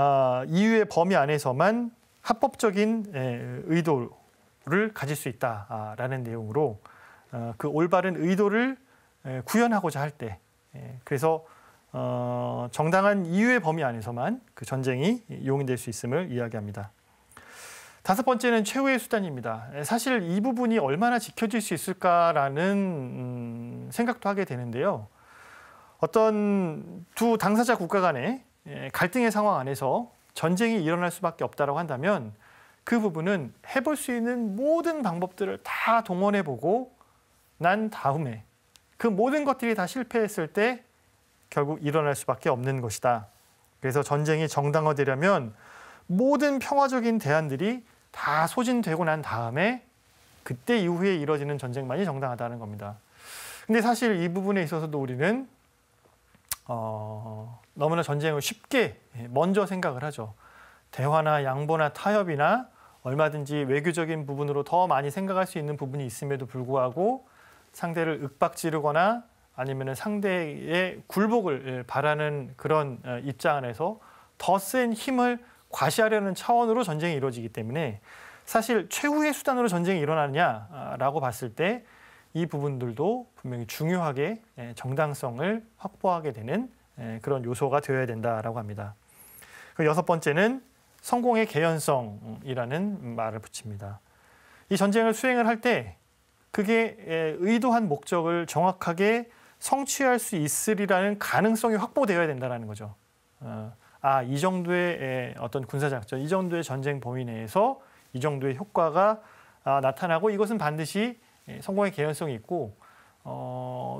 이유의 범위 안에서만 합법적인 의도를 가질 수 있다라는 내용으로 그 올바른 의도를 구현하고자 할 때 그래서 정당한 이유의 범위 안에서만 그 전쟁이 용인될 수 있음을 이야기합니다. 다섯 번째는 최후의 수단입니다. 사실 이 부분이 얼마나 지켜질 수 있을까라는 생각도 하게 되는데요. 어떤 두 당사자 국가 간의 갈등의 상황 안에서 전쟁이 일어날 수밖에 없다고 한다면 그 부분은 해볼 수 있는 모든 방법들을 다 동원해보고 난 다음에 그 모든 것들이 다 실패했을 때 결국 일어날 수밖에 없는 것이다. 그래서 전쟁이 정당화되려면 모든 평화적인 대안들이 다 소진되고 난 다음에 그때 이후에 이뤄지는 전쟁만이 정당하다는 겁니다. 근데 사실 이 부분에 있어서도 우리는 너무나 전쟁을 쉽게 먼저 생각을 하죠. 대화나 양보나 타협이나 얼마든지 외교적인 부분으로 더 많이 생각할 수 있는 부분이 있음에도 불구하고 상대를 윽박지르거나 아니면 상대의 굴복을 바라는 그런 입장 안에서 더 센 힘을 과시하려는 차원으로 전쟁이 이루어지기 때문에 사실 최후의 수단으로 전쟁이 일어나느냐라고 봤을 때 이 부분들도 분명히 중요하게 정당성을 확보하게 되는 그런 요소가 되어야 된다라고 합니다. 그 여섯 번째는 성공의 개연성이라는 말을 붙입니다. 이 전쟁을 수행을 할 때 그게 의도한 목적을 정확하게 성취할 수 있으리라는 가능성이 확보되어야 된다는 거죠. 이 정도의 어떤 군사작전, 이 정도의 전쟁 범위 내에서 이 정도의 효과가 나타나고 이것은 반드시 성공의 개연성이 있고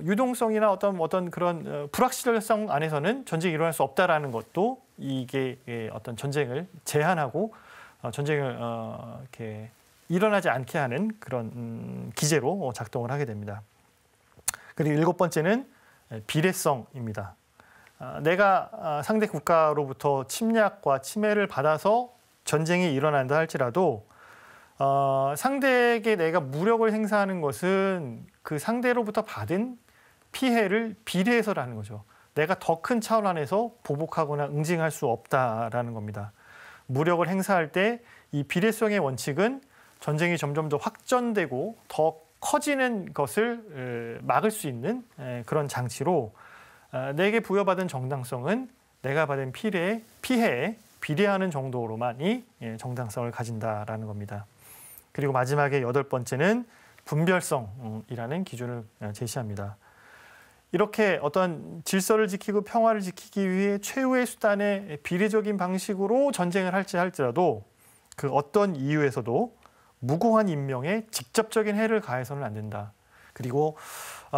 유동성이나 어떤 그런 불확실성 안에서는 전쟁이 일어날 수 없다라는 것도 이게 어떤 전쟁을 제한하고 전쟁을 이렇게 일어나지 않게 하는 그런 기제로 작동을 하게 됩니다. 그리고 일곱 번째는 비례성입니다. 내가 상대 국가로부터 침략과 침해를 받아서 전쟁이 일어난다 할지라도 상대에게 내가 무력을 행사하는 것은 그 상대로부터 받은 피해를 비례해서라는 거죠. 내가 더 큰 차원 안에서 보복하거나 응징할 수 없다라는 겁니다. 무력을 행사할 때 이 비례성의 원칙은 전쟁이 점점 더 확전되고 더 커지는 것을 막을 수 있는 그런 장치로 내게 부여받은 정당성은 내가 받은 피해에 비례하는 정도로만이 정당성을 가진다라는 겁니다. 그리고 마지막에 여덟 번째는 분별성이라는 기준을 제시합니다. 이렇게 어떤 질서를 지키고 평화를 지키기 위해 최후의 수단의 비례적인 방식으로 전쟁을 할지라도 그 어떤 이유에서도 무고한 인명에 직접적인 해를 가해서는 안 된다. 그리고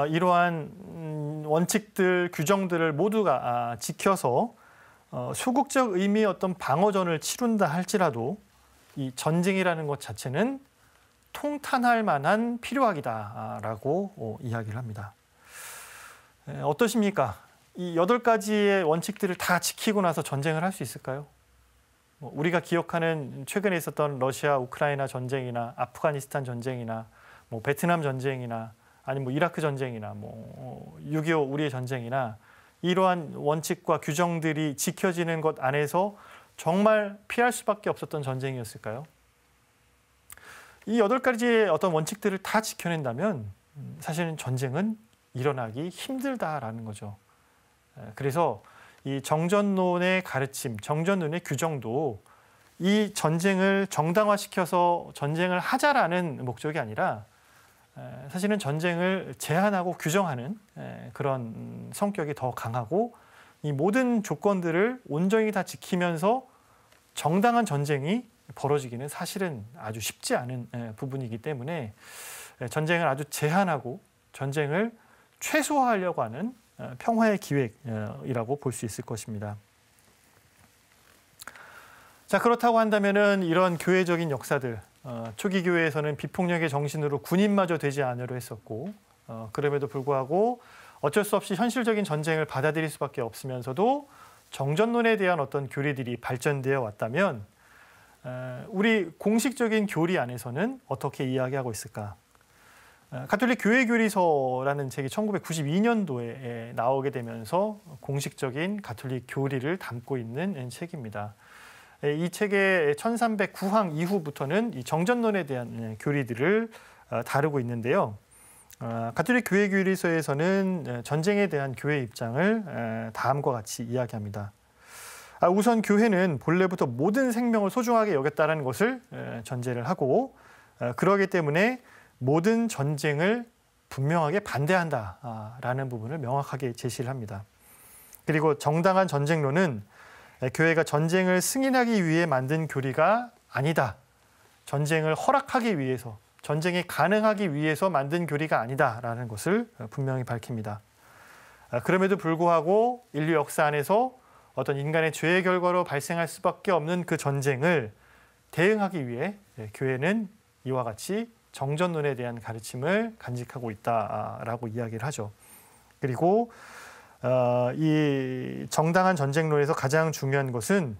이러한 원칙들, 규정들을 모두가 지켜서 소극적 의미의 어떤 방어전을 치룬다 할지라도 이 전쟁이라는 것 자체는 통탄할 만한 필요하기다라고 이야기를 합니다. 어떠십니까? 이 8가지의 원칙들을 다 지키고 나서 전쟁을 할 수 있을까요? 우리가 기억하는 최근에 있었던 러시아 우크라이나 전쟁이나 아프가니스탄 전쟁이나 뭐 베트남 전쟁이나 아니 뭐 이라크 전쟁이나 뭐 6.25 우리의 전쟁이나 이러한 원칙과 규정들이 지켜지는 것 안에서 정말 피할 수밖에 없었던 전쟁이었을까요? 이 8가지의 어떤 원칙들을 다 지켜낸다면 사실은 전쟁은 일어나기 힘들다라는 거죠. 그래서 이 정전론의 가르침, 정전론의 규정도 이 전쟁을 정당화시켜서 전쟁을 하자라는 목적이 아니라 사실은 전쟁을 제한하고 규정하는 그런 성격이 더 강하고 이 모든 조건들을 온전히 다 지키면서 정당한 전쟁이 벌어지기는 사실은 아주 쉽지 않은 부분이기 때문에 전쟁을 아주 제한하고 전쟁을 최소화하려고 하는 평화의 기획이라고 볼 수 있을 것입니다. 자, 그렇다고 한다면은 이런 교회적인 역사들, 초기 교회에서는 비폭력의 정신으로 군인마저 되지 않으려 했었고, 그럼에도 불구하고 어쩔 수 없이 현실적인 전쟁을 받아들일 수밖에 없으면서도 정전론에 대한 어떤 교리들이 발전되어 왔다면 우리 공식적인 교리 안에서는 어떻게 이야기하고 있을까? 가톨릭 교회 교리서라는 책이 1992년도에 나오게 되면서 공식적인 가톨릭 교리를 담고 있는 책입니다. 이 책의 1309항 이후부터는 이 정전론에 대한 교리들을 다루고 있는데요. 가톨릭 교회 교리서에서는 전쟁에 대한 교회 입장을 다음과 같이 이야기합니다. 우선 교회는 본래부터 모든 생명을 소중하게 여겼다는 것을 전제를 하고 그러기 때문에 모든 전쟁을 분명하게 반대한다라는 부분을 명확하게 제시를 합니다. 그리고 정당한 전쟁론은 교회가 전쟁을 승인하기 위해 만든 교리가 아니다. 전쟁을 허락하기 위해서, 전쟁이 가능하기 위해서 만든 교리가 아니다라는 것을 분명히 밝힙니다. 그럼에도 불구하고 인류 역사 안에서 어떤 인간의 죄의 결과로 발생할 수밖에 없는 그 전쟁을 대응하기 위해 교회는 이와 같이 정전론에 대한 가르침을 간직하고 있다라고 이야기를 하죠. 그리고 이 정당한 전쟁론에서 가장 중요한 것은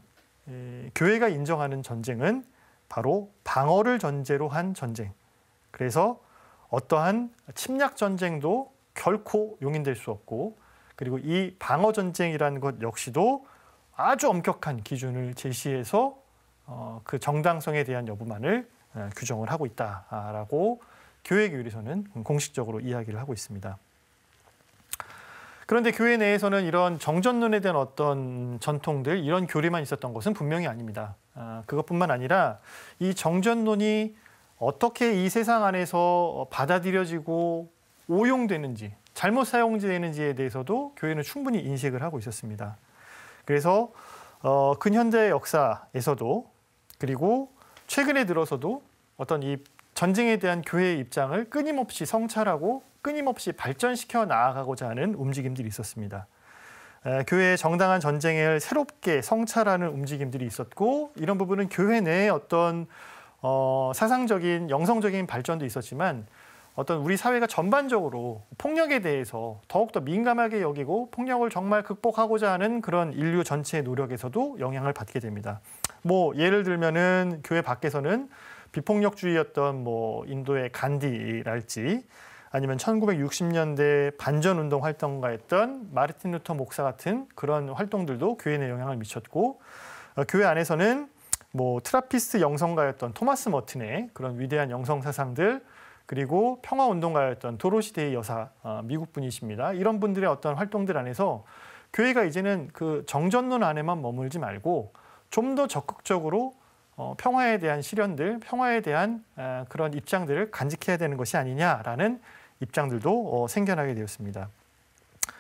교회가 인정하는 전쟁은 바로 방어를 전제로 한 전쟁. 그래서 어떠한 침략 전쟁도 결코 용인될 수 없고 그리고 이 방어 전쟁이라는 것 역시도 아주 엄격한 기준을 제시해서 그 정당성에 대한 여부만을 규정을 하고 있다라고 교회 교리서는 공식적으로 이야기를 하고 있습니다. 그런데 교회 내에서는 이런 정전론에 대한 어떤 전통들, 이런 교리만 있었던 것은 분명히 아닙니다. 그것뿐만 아니라 이 정전론이 어떻게 이 세상 안에서 받아들여지고 오용되는지, 잘못 사용되는지에 대해서도 교회는 충분히 인식을 하고 있었습니다. 그래서 근현대 역사에서도 그리고 최근에 들어서도 어떤 이 전쟁에 대한 교회의 입장을 끊임없이 성찰하고 끊임없이 발전시켜 나아가고자 하는 움직임들이 있었습니다. 교회의 정당한 전쟁을 새롭게 성찰하는 움직임들이 있었고 이런 부분은 교회 내에 어떤 사상적인 영성적인 발전도 있었지만 어떤 우리 사회가 전반적으로 폭력에 대해서 더욱더 민감하게 여기고 폭력을 정말 극복하고자 하는 그런 인류 전체의 노력에서도 영향을 받게 됩니다. 뭐 예를 들면은 교회 밖에서는 비폭력주의였던 뭐 인도의 간디랄지 아니면 1960년대 반전운동 활동가였던 마르틴 루터 목사 같은 그런 활동들도 교회 내 영향을 미쳤고 교회 안에서는 뭐 트라피스트 영성가였던 토마스 머튼의 그런 위대한 영성 사상들 그리고 평화운동가였던 도로시 데이 여사 미국 분이십니다. 이런 분들의 어떤 활동들 안에서 교회가 이제는 그 정전론 안에만 머물지 말고 좀 더 적극적으로 평화에 대한 실현들, 평화에 대한 그런 입장들을 간직해야 되는 것이 아니냐라는 입장들도 생겨나게 되었습니다.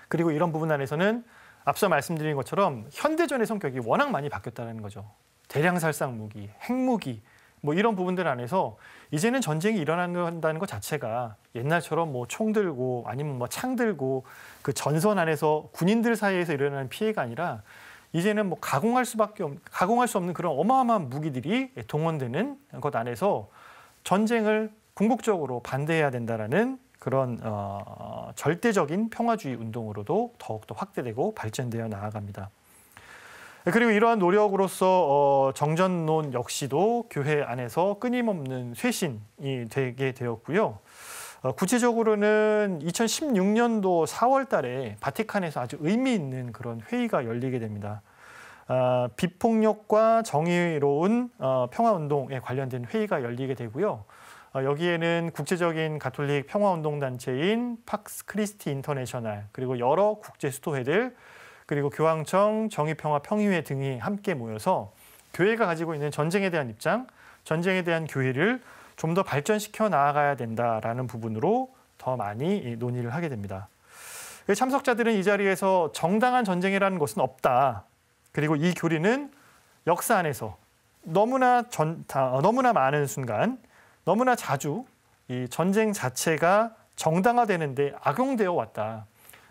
그리고 이런 부분 안에서는 앞서 말씀드린 것처럼 현대전의 성격이 워낙 많이 바뀌었다는 거죠. 대량살상 무기, 핵무기 뭐 이런 부분들 안에서 이제는 전쟁이 일어난다는 것 자체가 옛날처럼 뭐 총 들고 아니면 뭐 창 들고 그 전선 안에서 군인들 사이에서 일어나는 피해가 아니라 이제는 뭐 가공할 수 없는 그런 어마어마한 무기들이 동원되는 것 안에서 전쟁을 궁극적으로 반대해야 된다라는 그런 절대적인 평화주의 운동으로도 더욱더 확대되고 발전되어 나아갑니다. 그리고 이러한 노력으로서 정전론 역시도 교회 안에서 끊임없는 쇄신이 되게 되었고요. 구체적으로는 2016년도 4월 달에 바티칸에서 아주 의미 있는 그런 회의가 열리게 됩니다. 비폭력과 정의로운 평화운동에 관련된 회의가 열리게 되고요. 여기에는 국제적인 가톨릭 평화운동단체인 팍스 크리스티 인터내셔널, 그리고 여러 국제수도회들, 그리고 교황청, 정의평화평의회 등이 함께 모여서 교회가 가지고 있는 전쟁에 대한 입장, 전쟁에 대한 교회를 좀 더 발전시켜 나아가야 된다라는 부분으로 더 많이 논의를 하게 됩니다. 참석자들은 이 자리에서 정당한 전쟁이라는 것은 없다. 그리고 이 교리는 역사 안에서 너무나 많은 순간, 너무나 자주 이 전쟁 자체가 정당화되는데 악용되어 왔다.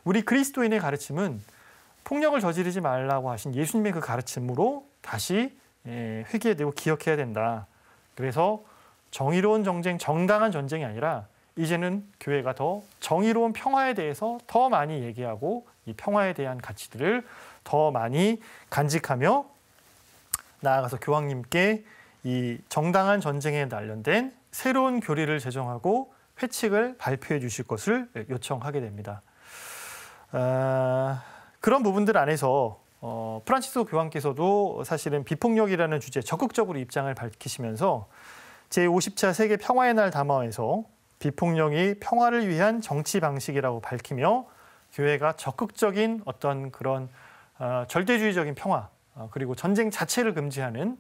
우리 그리스도인의 가르침은 폭력을 저지르지 말라고 하신 예수님의 그 가르침으로 다시 회개되고 기억해야 된다. 그래서 정의로운 전쟁, 정당한 전쟁이 아니라 이제는 교회가 더 정의로운 평화에 대해서 더 많이 얘기하고 이 평화에 대한 가치들을 더 많이 간직하며 나아가서 교황님께 이 정당한 전쟁에 관련된 새로운 교리를 제정하고 회칙을 발표해 주실 것을 요청하게 됩니다. 그런 부분들 안에서 프란치스코 교황께서도 사실은 비폭력이라는 주제에 적극적으로 입장을 밝히시면서 제50차 세계 평화의 날 담화에서 비폭력이 평화를 위한 정치 방식이라고 밝히며 교회가 적극적인 어떤 그런 절대주의적인 평화 그리고 전쟁 자체를 금지하는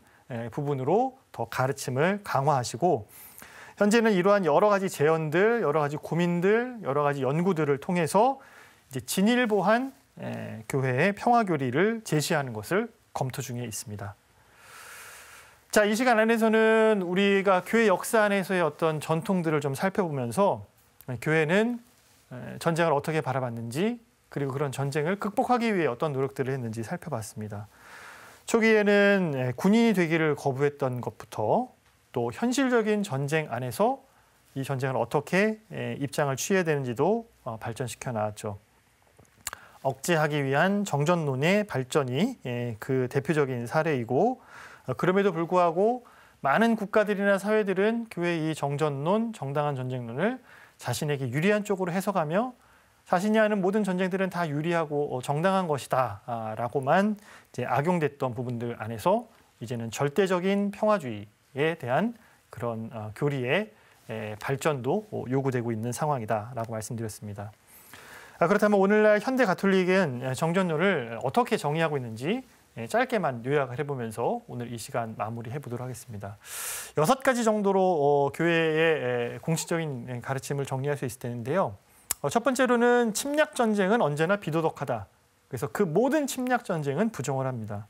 부분으로 더 가르침을 강화하시고 현재는 이러한 여러 가지 제언들, 여러 가지 고민들, 여러 가지 연구들을 통해서 이제 진일보한 교회의 평화 교리를 제시하는 것을 검토 중에 있습니다. 자, 이 시간 안에서는 우리가 교회 역사 안에서의 어떤 전통들을 좀 살펴보면서 교회는 전쟁을 어떻게 바라봤는지 그리고 그런 전쟁을 극복하기 위해 어떤 노력들을 했는지 살펴봤습니다. 초기에는 군인이 되기를 거부했던 것부터 또 현실적인 전쟁 안에서 이 전쟁을 어떻게 입장을 취해야 되는지도 발전시켜 나왔죠. 억제하기 위한 정전론의 발전이 그 대표적인 사례이고 그럼에도 불구하고 많은 국가들이나 사회들은 교회의 이 정전론, 정당한 전쟁론을 자신에게 유리한 쪽으로 해석하며 자신이 하는 모든 전쟁들은 다 유리하고 정당한 것이다 라고만 이제 악용됐던 부분들 안에서 이제는 절대적인 평화주의에 대한 그런 교리의 발전도 요구되고 있는 상황이다라고 말씀드렸습니다. 그렇다면 오늘날 현대 가톨릭은 정전론을 어떻게 정의하고 있는지 짧게만 요약을 해보면서 오늘 이 시간 마무리해 보도록 하겠습니다. 6가지 정도로 교회의 공식적인 가르침을 정리할 수 있을 텐데요. 첫 번째로는 침략 전쟁은 언제나 비도덕하다. 그래서 그 모든 침략 전쟁은 부정을 합니다.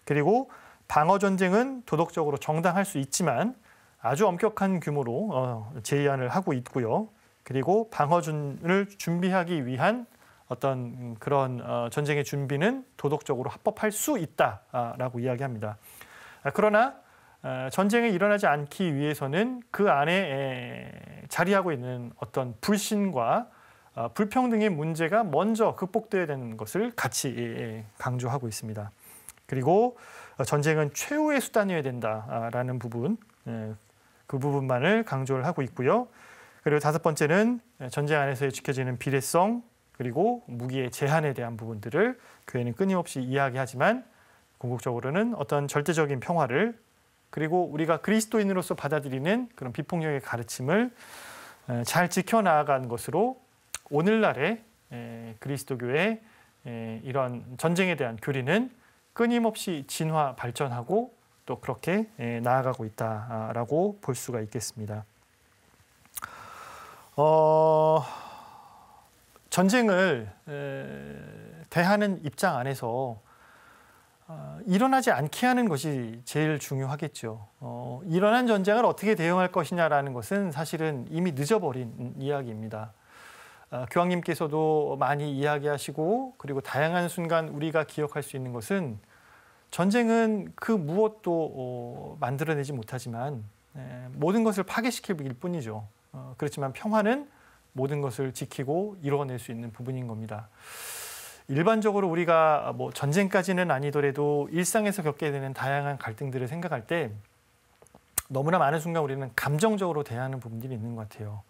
그리고 방어 전쟁은 도덕적으로 정당할 수 있지만 아주 엄격한 규모로 제의안을 하고 있고요. 그리고 방어를 준비하기 위한 어떤 그런 전쟁의 준비는 도덕적으로 합법할 수 있다라고 이야기합니다. 그러나 전쟁이 일어나지 않기 위해서는 그 안에 자리하고 있는 어떤 불신과 불평등의 문제가 먼저 극복되어야 되는 것을 같이 강조하고 있습니다. 그리고 전쟁은 최후의 수단이어야 된다라는 부분, 그 부분만을 강조를 하고 있고요. 그리고 5번째는 전쟁 안에서 지켜지는 비례성, 그리고 무기의 제한에 대한 부분들을 교회는 끊임없이 이야기하지만 궁극적으로는 어떤 절대적인 평화를 그리고 우리가 그리스도인으로서 받아들이는 그런 비폭력의 가르침을 잘 지켜나간 것으로 오늘날의 그리스도교의 이런 전쟁에 대한 교리는 끊임없이 진화, 발전하고 또 그렇게 나아가고 있다라고 볼 수가 있겠습니다. 전쟁을 대하는 입장 안에서 일어나지 않게 하는 것이 제일 중요하겠죠. 일어난 전쟁을 어떻게 대응할 것이냐라는 것은 사실은 이미 늦어버린 이야기입니다. 교황님께서도 많이 이야기하시고 그리고 다양한 순간 우리가 기억할 수 있는 것은 전쟁은 그 무엇도 만들어내지 못하지만 모든 것을 파괴시킬 뿐이죠. 그렇지만 평화는 모든 것을 지키고 이루어낼 수 있는 부분인 겁니다. 일반적으로 우리가 뭐 전쟁까지는 아니더라도 일상에서 겪게 되는 다양한 갈등들을 생각할 때 너무나 많은 순간 우리는 감정적으로 대하는 부분들이 있는 것 같아요.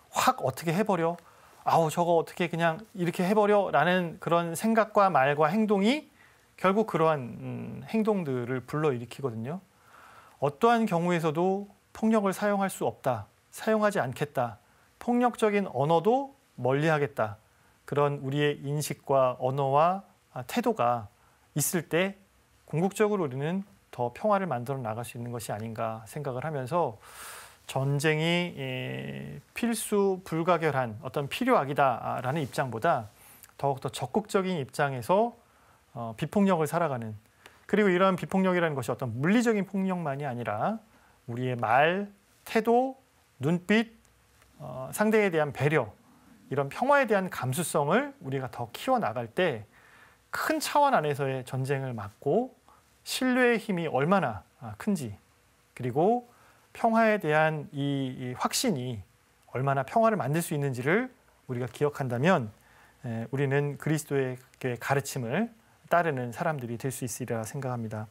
확 어떻게 해버려? 아우 저거 어떻게 그냥 이렇게 해버려? 라는 그런 생각과 말과 행동이 결국 그러한 행동들을 불러일으키거든요. 어떠한 경우에서도 폭력을 사용할 수 없다. 사용하지 않겠다. 폭력적인 언어도 멀리하겠다. 그런 우리의 인식과 언어와 태도가 있을 때 궁극적으로 우리는 더 평화를 만들어 나갈 수 있는 것이 아닌가 생각을 하면서 전쟁이 필수 불가결한 어떤 필요악이다라는 입장보다 더욱더 적극적인 입장에서 비폭력을 살아가는, 그리고 이러한 비폭력이라는 것이 어떤 물리적인 폭력만이 아니라 우리의 말, 태도, 눈빛, 상대에 대한 배려, 이런 평화에 대한 감수성을 우리가 더 키워나갈 때 큰 차원 안에서의 전쟁을 막고 신뢰의 힘이 얼마나 큰지, 그리고 평화에 대한 이 확신이 얼마나 평화를 만들 수 있는지를 우리가 기억한다면 우리는 그리스도의 가르침을 따르는 사람들이 될 수 있으리라 생각합니다.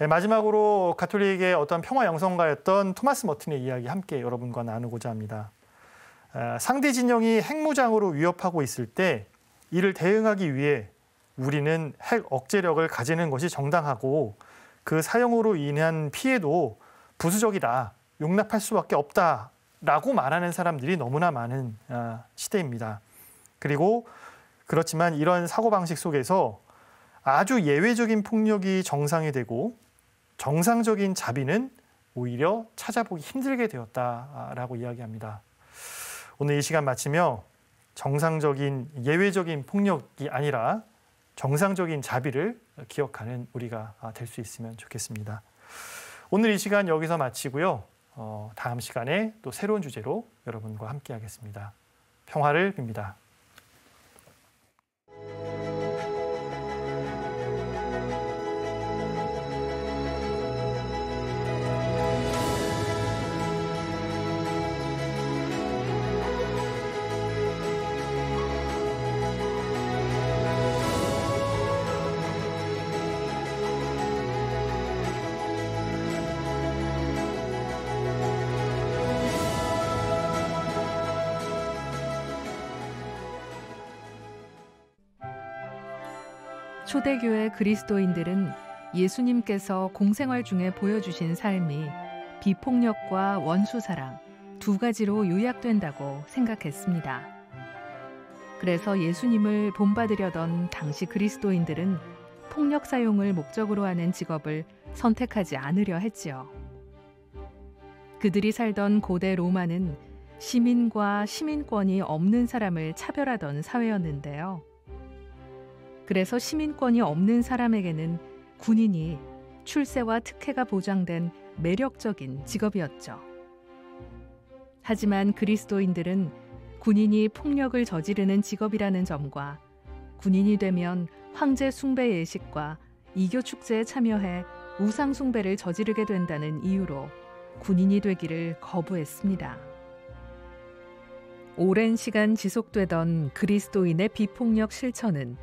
마지막으로 가톨릭의 어떤 평화 영성가였던 토마스 머튼의 이야기 함께 여러분과 나누고자 합니다. 상대 진영이 핵무장으로 위협하고 있을 때 이를 대응하기 위해 우리는 핵 억제력을 가지는 것이 정당하고 그 사용으로 인한 피해도 부수적이다, 용납할 수밖에 없다라고 말하는 사람들이 너무나 많은 시대입니다. 그리고 그렇지만 이런 사고방식 속에서 아주 예외적인 폭력이 정상이 되고 정상적인 자비는 오히려 찾아보기 힘들게 되었다라고 이야기합니다. 오늘 이 시간 마치며 정상적인 예외적인 폭력이 아니라 정상적인 자비를 기억하는 우리가 될 수 있으면 좋겠습니다. 오늘 이 시간 여기서 마치고요. 다음 시간에 또 새로운 주제로 여러분과 함께 하겠습니다. 평화를 빕니다. 초대교회 그리스도인들은 예수님께서 공생활 중에 보여주신 삶이 비폭력과 원수사랑 두 가지로 요약된다고 생각했습니다. 그래서 예수님을 본받으려던 당시 그리스도인들은 폭력 사용을 목적으로 하는 직업을 선택하지 않으려 했지요. 그들이 살던 고대 로마는 시민과 시민권이 없는 사람을 차별하던 사회였는데요. 그래서 시민권이 없는 사람에게는 군인이 출세와 특혜가 보장된 매력적인 직업이었죠. 하지만 그리스도인들은 군인이 폭력을 저지르는 직업이라는 점과 군인이 되면 황제 숭배 예식과 이교 축제에 참여해 우상 숭배를 저지르게 된다는 이유로 군인이 되기를 거부했습니다. 오랜 시간 지속되던 그리스도인의 비폭력 실천은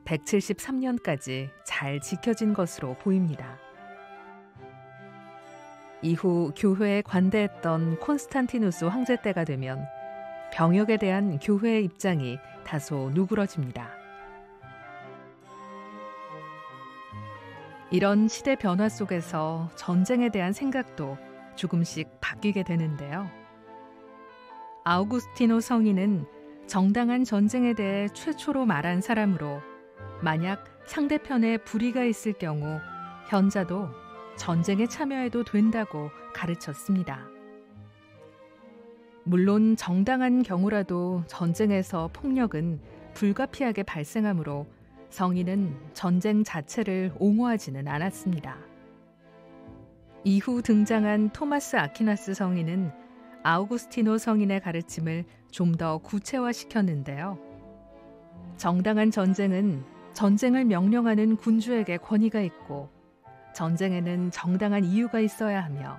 173년까지 잘 지켜진 것으로 보입니다. 이후 교회에 관대했던 콘스탄티누스 황제 때가 되면 병역에 대한 교회의 입장이 다소 누그러집니다. 이런 시대 변화 속에서 전쟁에 대한 생각도 조금씩 바뀌게 되는데요. 아우구스티노 성인은 정당한 전쟁에 대해 최초로 말한 사람으로 만약 상대편에 불의가 있을 경우 현자도 전쟁에 참여해도 된다고 가르쳤습니다. 물론 정당한 경우라도 전쟁에서 폭력은 불가피하게 발생하므로 성인은 전쟁 자체를 옹호하지는 않았습니다. 이후 등장한 토마스 아퀴나스 성인은 아우구스티노 성인의 가르침을 좀 더 구체화시켰는데요. 정당한 전쟁은 전쟁을 명령하는 군주에게 권위가 있고 전쟁에는 정당한 이유가 있어야 하며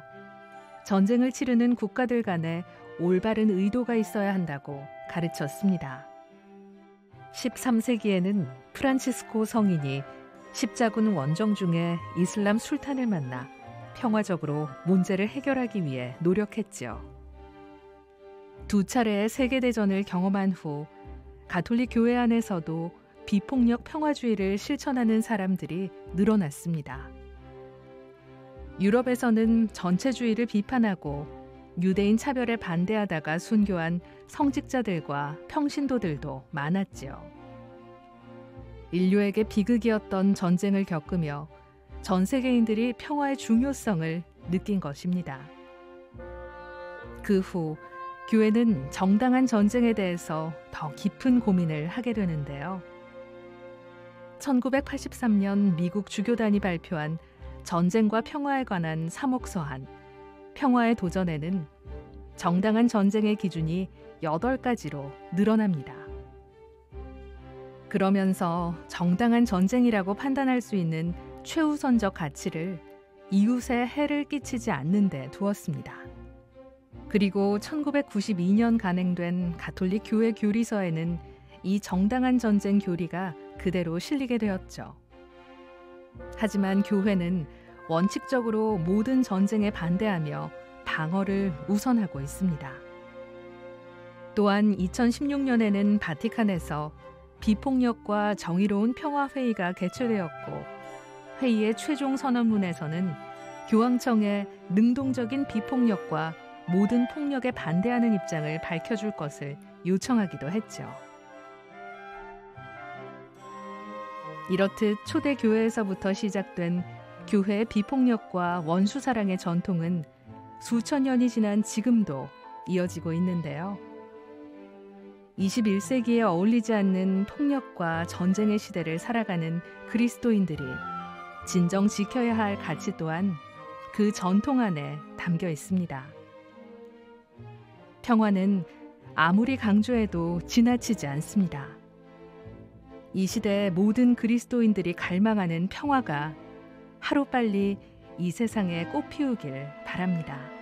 전쟁을 치르는 국가들 간에 올바른 의도가 있어야 한다고 가르쳤습니다. 13세기에는 프란치스코 성인이 십자군 원정 중에 이슬람 술탄을 만나 평화적으로 문제를 해결하기 위해 노력했지요. 두 차례의 세계대전을 경험한 후 가톨릭 교회 안에서도 비폭력 평화주의를 실천하는 사람들이 늘어났습니다. 유럽에서는 전체주의를 비판하고 유대인 차별에 반대하다가 순교한 성직자들과 평신도들도 많았지요. 인류에게 비극이었던 전쟁을 겪으며 전 세계인들이 평화의 중요성을 느낀 것입니다. 그 후 교회는 정당한 전쟁에 대해서 더 깊은 고민을 하게 되는데요. 1983년 미국 주교단이 발표한 전쟁과 평화에 관한 사목서한 평화의 도전에는 정당한 전쟁의 기준이 8가지로 늘어납니다. 그러면서 정당한 전쟁이라고 판단할 수 있는 최우선적 가치를 이웃에 해를 끼치지 않는 데 두었습니다. 그리고 1992년 간행된 가톨릭 교회 교리서에는 이 정당한 전쟁 교리가 그대로 실리게 되었죠. 하지만 교회는 원칙적으로 모든 전쟁에 반대하며 방어를 우선하고 있습니다. 또한 2016년에는 바티칸에서 비폭력과 정의로운 평화회의가 개최되었고 회의의 최종 선언문에서는 교황청에 능동적인 비폭력과 모든 폭력에 반대하는 입장을 밝혀줄 것을 요청하기도 했죠. 이렇듯 초대 교회에서부터 시작된 교회의 비폭력과 원수사랑의 전통은 수천 년이 지난 지금도 이어지고 있는데요. 21세기에 어울리지 않는 폭력과 전쟁의 시대를 살아가는 그리스도인들이 진정 지켜야 할 가치 또한 그 전통 안에 담겨 있습니다. 평화는 아무리 강조해도 지나치지 않습니다. 이 시대의 모든 그리스도인들이 갈망하는 평화가 하루빨리 이 세상에 꽃피우길 바랍니다.